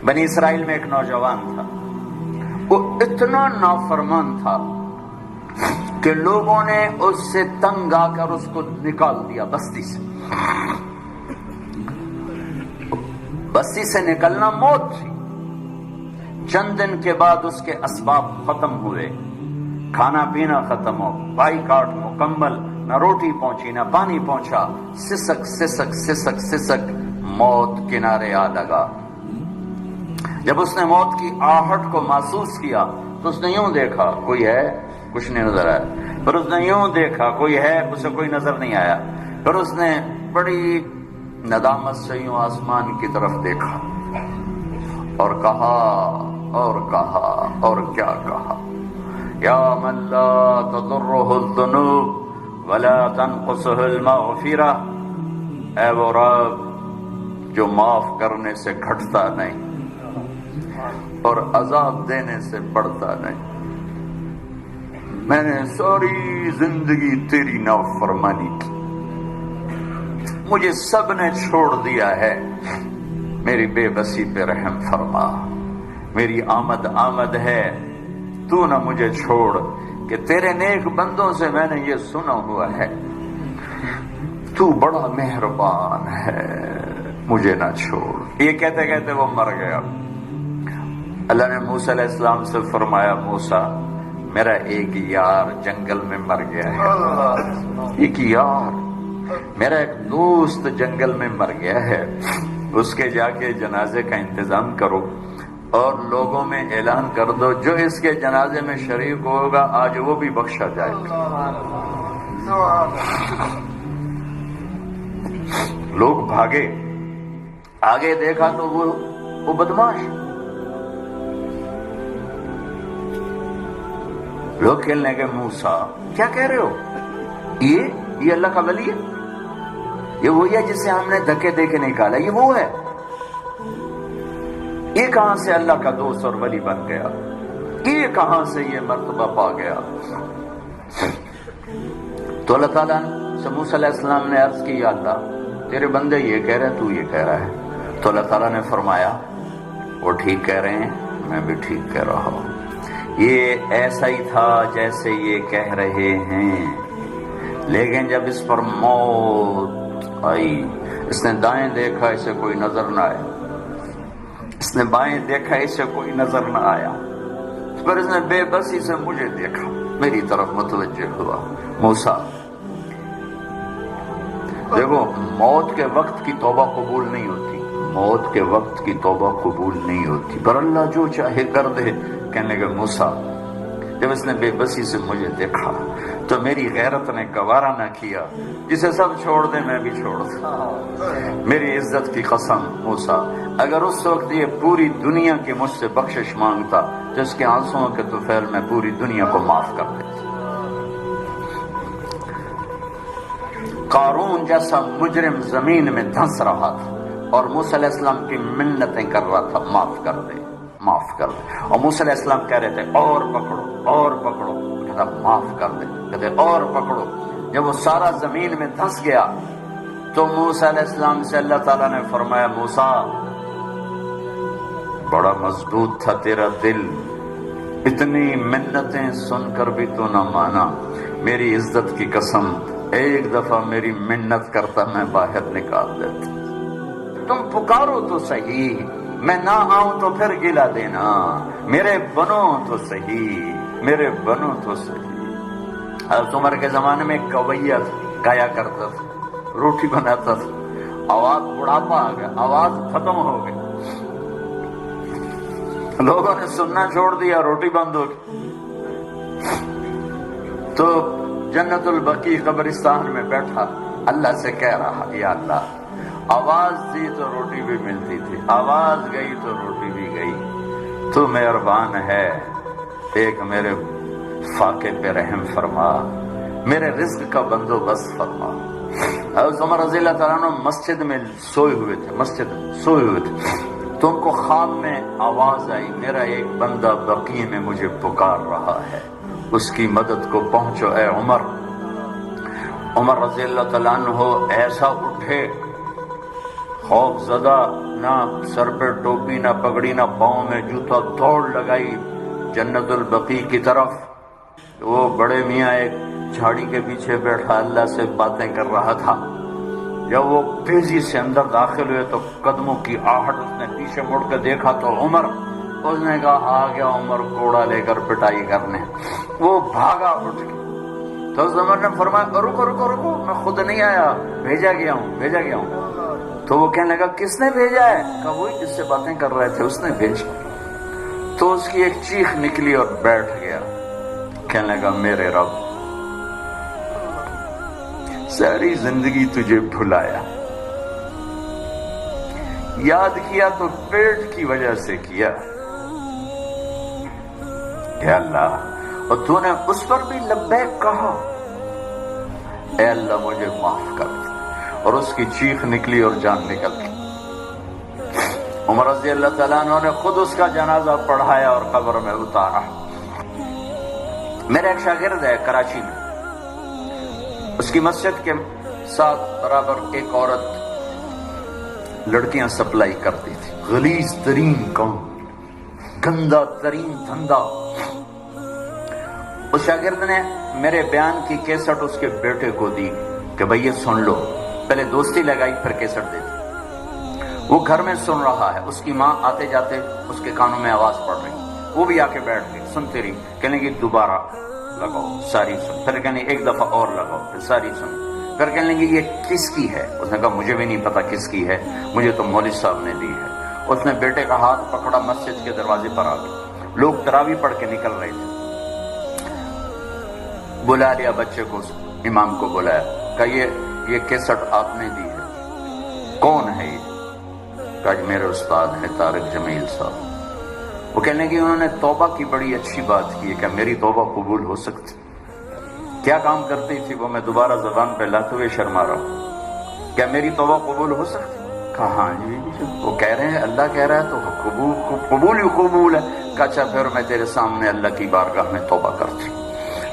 بنی اسرائیل میں ایک نوجوان تھا، وہ اتنا نافرمان تھا کہ لوگوں نے اس سے تنگ آ کر اس کو نکال دیا بستی سے۔ بستی سے نکلنا موت تھی۔ چند دن کے بعد اس کے اسباب ختم ہوئے، کھانا پینا ختم ہو، بائیکاٹ مکمل، نہ روٹی پہنچی نہ پانی پہنچا، سسک سسک سسک سسک موت کنارے آ لگا۔ جب اس نے موت کی آہٹ کو محسوس کیا تو اس نے یوں دیکھا، کوئی ہے؟ کچھ نہیں نظر آیا۔ پھر اس نے یوں دیکھا، کوئی ہے؟ اسے کوئی نظر نہیں آیا۔ پھر اس نے بڑی ندامت سے یوں آسمان کی طرف دیکھا اور کہا اور کیا کہا، یا من لا تضرہ الذنوب ولا تنقصہ المغفرہ، اے وہ رب جو معاف کرنے سے گھٹتا نہیں اور عذاب دینے سے بڑھتا نہیں۔ میں نے ساری زندگی تیری نافرمانی کی، مجھے سب نے چھوڑ دیا ہے، میری بے بسی پہ رحم فرما، میری آمد ہے، تو نہ مجھے چھوڑ، کہ تیرے نیک بندوں سے میں نے یہ سنا ہوا ہے تو بڑا مہربان ہے، مجھے نہ چھوڑ۔ یہ کہتے کہتے وہ مر گیا۔ اللہ نے موسیٰ علیہ السلام سے فرمایا، موسیٰ میرا ایک یار جنگل میں مر گیا ہے، ایک یار میرا ایک دوست جنگل میں مر گیا ہے، اس کے جا کے جنازے کا انتظام کرو اور لوگوں میں اعلان کر دو جو اس کے جنازے میں شریک ہوگا آج وہ بھی بخشا جائے گا۔ لوگ بھاگے، آگے دیکھا تو وہ بدماش، لوگ کہنے لگے موسیٰ کیا کہہ رہے ہو، یہ اللہ کا ولی ہے، یہ وہی ہے جسے ہم نے دھکے دے کے نکالا، یہ وہ ہے، یہ کہاں سے اللہ کا دوست اور ولی بن گیا، یہ کہاں سے یہ مرتبہ پا گیا؟ تو اللہ تعالیٰ سے موسیٰ علیہ السلام نے عرض کی، یا اللہ تیرے بندے یہ کہہ رہے تو یہ کہہ رہا ہے۔ تو اللہ تعالیٰ نے فرمایا وہ ٹھیک کہہ رہے ہیں، میں بھی ٹھیک کہہ رہا ہوں، یہ ایسا ہی تھا جیسے یہ کہہ رہے ہیں، لیکن جب اس پر موت آئی، اس نے دائیں دیکھا اسے کوئی نظر نہ آیا، اس نے بائیں دیکھا اسے کوئی نظر نہ آیا، پھر اس نے بے بسی سے مجھے دیکھا، میری طرف متوجہ ہوا۔ موسیٰ دیکھو، موت کے وقت کی توبہ قبول نہیں ہوتی، موت کے وقت کی توبہ قبول نہیں ہوتی، پر اللہ جو چاہے کر دے۔ کہنے لگے موسیٰ جب اس نے بے بسی سے مجھے دیکھا تو میری غیرت نے گوارا نہ کیا، جسے سب چھوڑ دیں میں بھی چھوڑ دوں، میری عزت کی قسم موسیٰ اگر اس وقت یہ پوری دنیا کی مجھ سے بخشش مانگتا تو اس کے آنسوؤں کے طفیل میں پوری دنیا کو معاف کر دیتا۔ قارون جیسا مجرم زمین میں دھنس رہا تھا اور موسیٰ علیہ السلام کی منتیں کر رہا تھا، معاف کر دے معاف کر دے، اور موسیٰ علیہ السلام کہہ رہے تھے اور پکڑو اور پکڑو، کہتا معاف کر دے، کہتے اور پکڑو۔ جب وہ سارا زمین میں دھنس گیا تو موسیٰ علیہ السلام سے اللہ تعالیٰ نے فرمایا، موسیٰ بڑا مضبوط تھا تیرا دل، اتنی منتیں سن کر بھی تو نہ مانا، میری عزت کی قسم ایک دفعہ میری منت کرتا میں باہر نکال دیتا، تم پکارو تو صحیح، میں نہ آؤں تو پھر گلا دینا، میرے بنو تو صحیح، میرے بنو تو صحیح۔ حضرت عمر کے زمانے میں کویہ گایا کرتا تھا، روٹی بناتا تھا، آواز بڑھاپا آ گیا، آواز ختم ہو گئی، لوگوں نے سننا چھوڑ دیا، روٹی بند ہو گئی، تو جنت البقیع قبرستان میں بیٹھا اللہ سے کہہ رہا، یا اللہ آواز دی تو روٹی بھی ملتی تھی، آواز گئی تو روٹی بھی گئی، تو مہربان ہے، ایک میرے فاقے پہ رحم فرما، میرے رزق کا بندوبست فرما۔ حضرت عمر رضی اللہ تعالیٰ عنہ مسجد میں سوئے ہوئے تھے، تو ان کو خواب میں آواز آئی، میرا ایک بندہ بقیع میں مجھے پکار رہا ہے، اس کی مدد کو پہنچو اے عمر۔ عمر رضی اللہ تعالیٰ عنہ ایسا اٹھے، خوف زدہ نہ سر پہ ٹوپی، نہ پگڑی، نہ پاؤں میں جوتا، دوڑ لگائی جنت البقیع کی طرف. وہ بڑے میاں ایک جھاڑی کے پیچھے بیٹھا اللہ سے باتیں کر رہا تھا. جب وہ تیزی سے اندر داخل ہوئے تو قدموں کی آہٹ، اس نے پیچھے مڑ کے دیکھا تو عمر. اس نے کہا آ گیا عمر کوڑا لے کر پٹائی کرنے. وہ بھاگا اٹھ کے. تو اس عمر نے فرمایا رکو رکو رکو، میں خود نہیں آیا، بھیجا گیا ہوں. تو وہ کہنے لگا کس نے بھیجا ہے؟ کہا وہی جس سے باتیں کر رہے تھے اس نے بھیجا. تو اس کی ایک چیخ نکلی اور بیٹھ گیا. کہنے لگا میرے رب، ساری زندگی تجھے بھلایا، یاد کیا تو پیٹ کی وجہ سے کیا. اے اللہ، اور تو نے اس پر بھی لبیک کہا. اے اللہ مجھے معاف کر دے. اور اس کی چیخ نکلی اور جان نکل گئی. عمر رضی اللہ تعالیٰ عنہ نے خود اس کا جنازہ پڑھایا اور قبر میں اتارا. میرا ایک شاگرد ہے کراچی میں، اس کی مسجد کے ساتھ برابر ایک عورت لڑکیاں سپلائی کرتی تھی. غلیظ ترین کام، گندا ترین دھندا. اس شاگرد نے میرے بیان کی کیسٹ اس کے بیٹے کو دی کہ بھئی یہ سن لو. پہلے دوستی لگائی پھر کیسٹ دے دی. وہ گھر میں سن رہا ہے، اس کی ماں آتے جاتے اس کے کانوں میں آواز پڑ رہی. وہ بھی آ کے بیٹھ گئی، سنتے رہی. کہنے کی دوبارہ لگاؤ، ساری سن. پھر کہنے ایک دفعہ اور لگاؤ، پھر ساری سن. پھر کہنے لگی یہ کس کی ہے؟ اس نے کہا مجھے بھی نہیں پتا کس کی ہے، مجھے تو مولوی صاحب نے دی ہے. اس نے بیٹے کا ہاتھ پکڑا، مسجد کے دروازے پر آ گئے. لوگ تراویح پڑھ کے نکل رہے تھے. بلا لیا بچے کو، امام کو بلایا، کہا یہ کیسٹ آپ نے دی ہے، کون ہے یہ؟ کہا میرے استاد ہیں طارق جمیل صاحب. وہ کہنے کی انہوں نے توبہ کی بڑی اچھی بات کی ہے. کیا میری توبہ قبول ہو سکتی؟ کیا کام کرتی تھی وہ؟ میں دوبارہ زبان پہ لاتے ہوئے شرما رہا ہوں. کیا میری توبہ قبول ہو سکتی؟ کہا ہاں جی. وہ کہہ رہے ہیں اللہ کہہ رہا ہے تو قبول ہی قبول ہے. کہا اچھا پھر میں تیرے سامنے اللہ کی بارگاہ میں توبہ کرتی.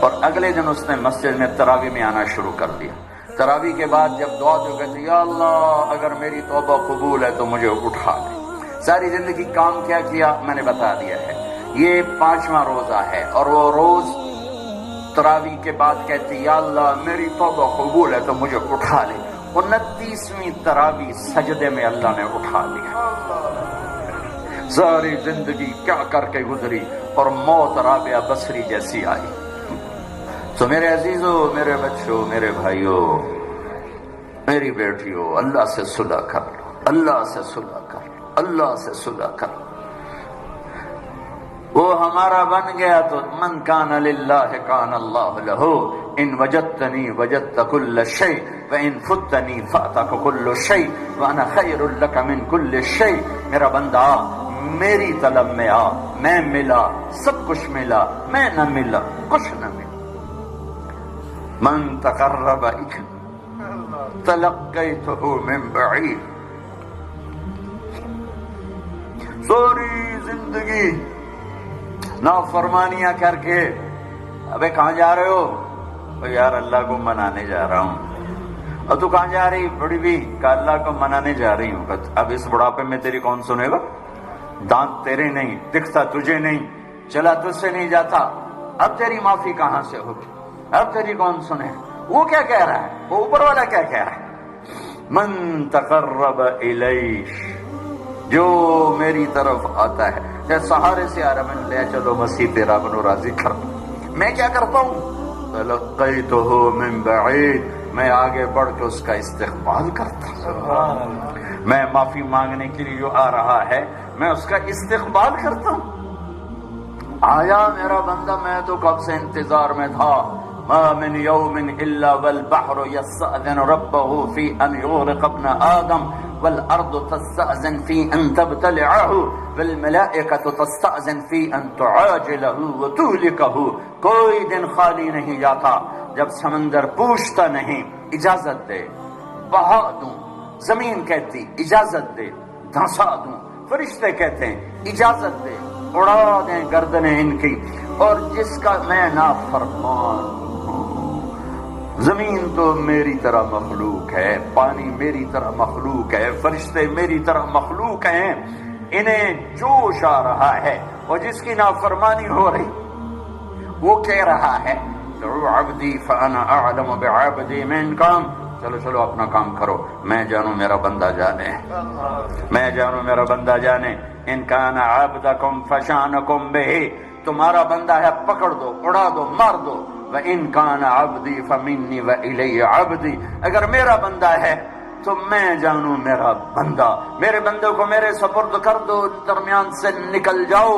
اور اگلے دن اس نے مسجد میں تراویح میں آنا شروع کر دیا. تراویح کے بعد جب دعا تو کہتے یا اللہ اگر میری توبہ قبول ہے تو مجھے اٹھا لے. ساری زندگی کام کیا کیا میں نے بتا دیا ہے. یہ 5واں روزہ ہے اور وہ روز تراویح کے بعد کہتی یا اللہ میری توبہ قبول ہے تو مجھے اٹھا لے. 29ویں تراویح سجدے میں اللہ نے اٹھا لیا. ساری زندگی کیا کر کے گزری اور موت رابعہ بصری جیسی آئی. تو میرے عزیزوں، میرے بچوں، میرے بھائیوں، میری بیٹیوں، اللہ سے صلح کر لو، اللہ سے صلح کر لو، اللہ سے صلح کر لو. وہ ہمارا بن گیا تو من کان للہ کان اللہ لہ. ان وجدتنی وجدت کل شیء وان فتنی فاتک کل شیء وانا خیر لک من کل شیء. میرا بندہ میری طلب میں آ، میں ملا، سب کچھ ملا، میں نہ ملا کچھ نہ ملا. من تقرب تلقیتہ من بعید. ساری زندگی نافرمانیاں کر کے ابے کہاں جا رہے ہو؟ یار اللہ کو منانے جا رہا ہوں. اور تو کہاں جا رہی بڑی بھی؟ کہ اللہ کو منانے جا رہی ہوں. اب اس بڑھاپے میں تیری کون سنے گا؟ دانت تیرے نہیں، دکھتا تجھے نہیں، چلا تجھ سے نہیں جاتا. اب تیری معافی کہاں سے ہوگی؟ اب تیری کون سنے؟ وہ کیا کہہ رہا ہے؟ وہ اوپر والا کیا کہہ رہا ہے؟ من تقرب الیہ، جو میری طرف آتا ہے. جیسے سہارے سے آ رہا میں لے چلو مسیح تیرا بنو راضی کر. میں کیا کرتا ہوں؟ تلقیتہ من بعید، میں آگے بڑھ کے اس کا استقبال کرتا ہوں. میں معافی مانگنے کے لیے جو آ رہا ہے میں اس کا استقبال کرتا ہوں. آیا میرا بندہ، میں تو کب سے انتظار میں تھا. ما من يوم الا والبحر يستأذن ربه في ان يغرق ابن آدم والارض تستأذن في ان تبتلعه والملائكة تستأذن في ان تعاجله وتهلكه. کوئی دن خالی نہیں جاتا جب سمندر پوچھتا نہیں اجازت دے بہا دوں، زمین کہتی اجازت دے دھنسا دوں، فرشتے کہتے ہیں اجازت دے اڑا دیں گردنیں ان کی. اور جس کا میں نافرمان زمین تو میری طرح مخلوق ہے، پانی میری طرح مخلوق ہے، فرشتے میری طرح مخلوق ہیں، انہیں جوش آ رہا ہے، اور جس کی نافرمانی ہو رہی وہ کہہ رہا ہے دعو عبدی فانا اعلم بعبدی من کام، چلو چلو اپنا کام کرو، میں جانوں میرا بندہ جانے، میں جانوں میرا بندہ جانے، ان کان عبدکم فشانکم بہ، تمہارا بندہ ہے پکڑ دو، اڑا دو، مار دو، وَإِن كَانَ عَبْدِي فَمِنِّي وَإِلَيَّ عَبْدِي، اگر میرا بندہ ہے تو میں جانوں میرا بندہ، میرے بندے کو میرے سپرد کر دو، درمیان سے نکل جاؤ۔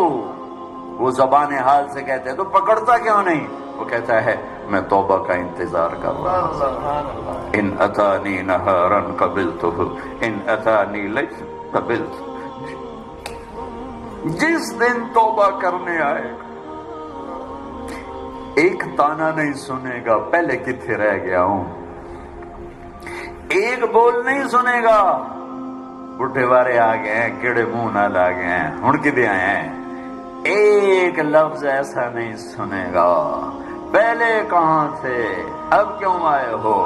وہ زبان حال سے کہتے ہیں تو پکڑتا کیوں نہیں؟ وہ کہتا ہے میں توبہ کا انتظار کر رہا ہوں، ان اتانی نہارا قبلتہ ان اتانی لیلا قبلتہ، جس دن توبہ کرنے آئے گا ایک تانا نہیں سنے گا پہلے کتنے رہ گیا ہوں، ایک بول نہیں سنے گا بڈھے بارے آ گئے ہیں، کیڑے منہ نال آ گئے ہیں، ہن کدے آئے ہیں، ایک لفظ ایسا نہیں سنے گا پہلے کہاں تھے اب کیوں آئے ہو۔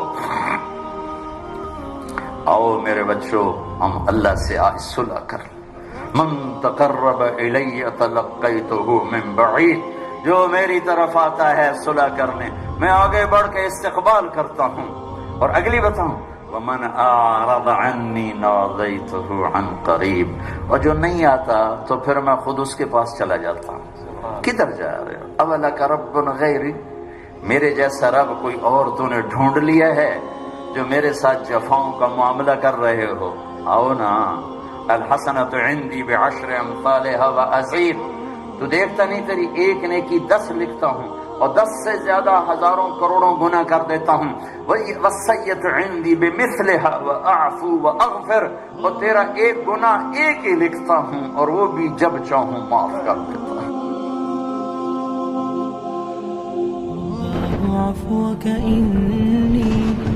آؤ میرے بچوں ہم اللہ سے آج صلح کر، من تقرب الی تلقیتہ من بعید، جو میری طرف آتا ہے صلح کرنے میں آگے بڑھ کے استقبال کرتا ہوں، اور اگلی بتاؤں ومن اعرض عنی نادیتہ عن قریب، اور جو نہیں آتا تو پھر میں خود اس کے پاس چلا جاتا ہوں۔ کدھر جا رہے ہو؟ اولک رب غیری، میرے جیسا رب کوئی اور تو نے ڈھونڈ لیا ہے جو میرے ساتھ جفاؤں کا معاملہ کر رہے ہو؟ آؤ نا، الحسنۃ عندی بعشر امثالها وازید، تو دیکھتا نہیں تیری ایک نیکی 10 لکھتا ہوں اور 10 سے زیادہ ہزاروں کروڑوں گناہ کر دیتا ہوں، والسیئۃ عندی بمثلها واعفو واغفر، اور تیرا ایک گناہ ایک ہی لکھتا ہوں اور وہ بھی جب چاہوں معاف کر دیتا ہوں۔ عفوك إني